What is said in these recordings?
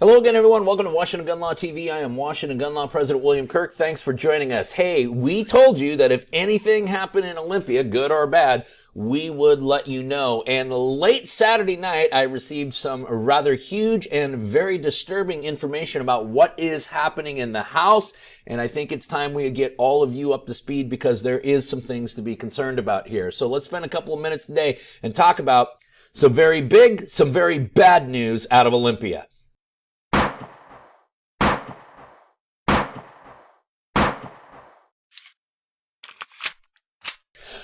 Hello again, everyone. Welcome to Washington Gun Law TV. I am Washington Gun Law President William Kirk. Thanks for joining us. Hey, we told you that if anything happened in Olympia, good or bad, we would let you know. And late Saturday night, I received some rather huge and very disturbing information about what is happening in the House. And I think it's time we get all of you up to speed because there is some things to be concerned about here. So let's spend a couple of minutes today and talk about some very big, some very bad news out of Olympia.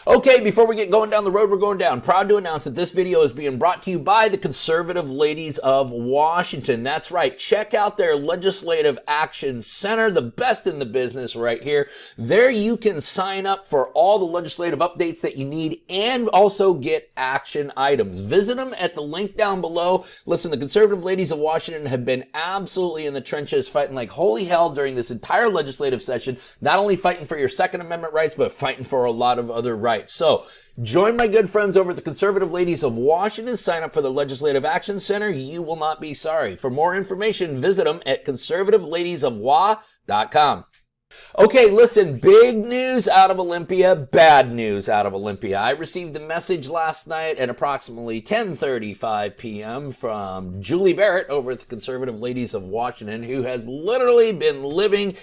Okay, before we get going down the road we're going down, proud to announce that this video is being brought to you by the Conservative Ladies of Washington. That's right. Check out their Legislative Action Center, the best in the business right here. There you can sign up for all the legislative updates that you need and also get action items. Visit them at the link down below. Listen, the Conservative Ladies of Washington have been absolutely in the trenches fighting like holy hell during this entire legislative session, not only fighting for your Second Amendment rights, but fighting for a lot of other rights. So, join my good friends over at the Conservative Ladies of Washington. Sign up for the Legislative Action Center. You will not be sorry. For more information, visit them at conservativeladiesofwa.com. Okay, listen, big news out of Olympia, bad news out of Olympia. I received a message last night at approximately 10:35 p.m. from Julie Barrett over at the Conservative Ladies of Washington, who has literally been living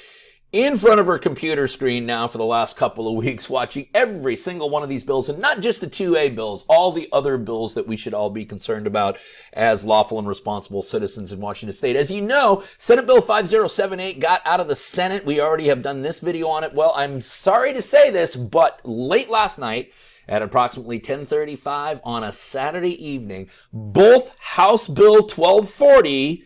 in front of her computer screen now for the last couple of weeks, watching every single one of these bills, and not just the 2A bills, all the other bills that we should all be concerned about as lawful and responsible citizens in Washington State. As you know, Senate Bill 5078 got out of the Senate. We already have done this video on it. Well, I'm sorry to say this, but late last night, at approximately 10:35 on a Saturday evening, both House Bill 1240,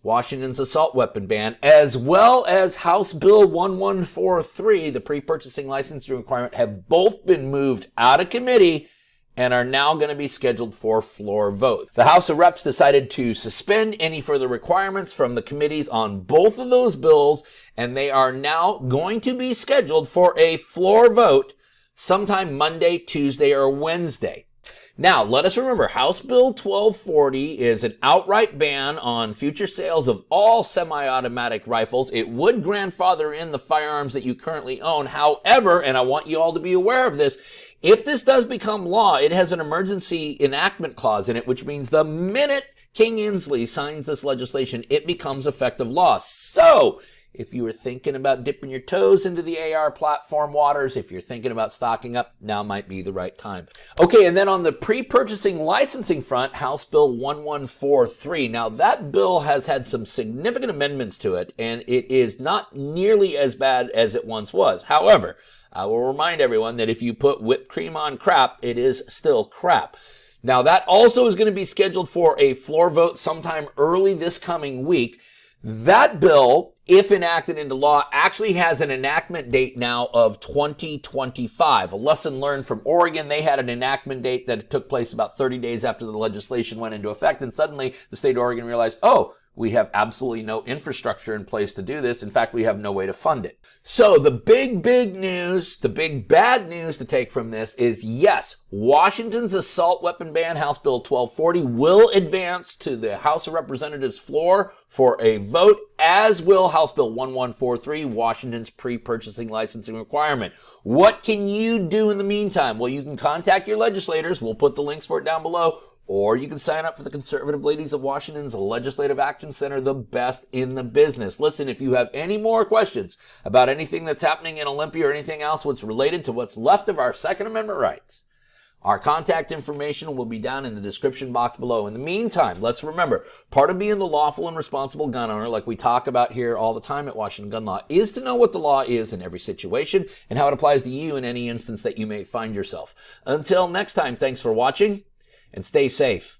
Washington's assault weapon ban, as well as House Bill 1143, the pre-purchasing licensing requirement, have both been moved out of committee and are now going to be scheduled for floor vote. The House of Reps decided to suspend any further requirements from the committees on both of those bills, and they are now going to be scheduled for a floor vote sometime Monday, Tuesday, or Wednesday. Now, let us remember, House Bill 1240 is an outright ban on future sales of all semi-automatic rifles. It would grandfather in the firearms that you currently own. However, and I want you all to be aware of this, if this does become law, it has an emergency enactment clause in it, which means the minute King Inslee signs this legislation, it becomes effective law. So, if you were thinking about dipping your toes into the AR platform waters, if you're thinking about stocking up, now might be the right time. Okay, and then on the pre-purchasing licensing front, House Bill 1143. Now, that bill has had some significant amendments to it, and it is not nearly as bad as it once was. However, I will remind everyone that if you put whipped cream on crap, it is still crap. Now, that also is going to be scheduled for a floor vote sometime early this coming week. That bill, if enacted into law, actually has an enactment date now of 2025. A lesson learned from Oregon. They had an enactment date that took place about 30 days after the legislation went into effect, and suddenly the state of Oregon realized, oh, we have absolutely no infrastructure in place to do this. In fact, we have no way to fund it. So the big news, the big bad news to take from this is, yes, Washington's assault weapon ban, House Bill 1240, will advance to the House of Representatives floor for a vote, as will House Bill 1143, Washington's pre-purchasing licensing requirement. What can you do in the meantime? Well, you can contact your legislators. We'll put the links for it down below. Or you can sign up for the Conservative Ladies of Washington's Legislative Action Center, the best in the business. Listen, if you have any more questions about anything that's happening in Olympia or anything else what's related to what's left of our Second Amendment rights, our contact information will be down in the description box below. In the meantime, let's remember, part of being the lawful and responsible gun owner, like we talk about here all the time at Washington Gun Law, is to know what the law is in every situation and how it applies to you in any instance that you may find yourself. Until next time, thanks for watching. And stay safe.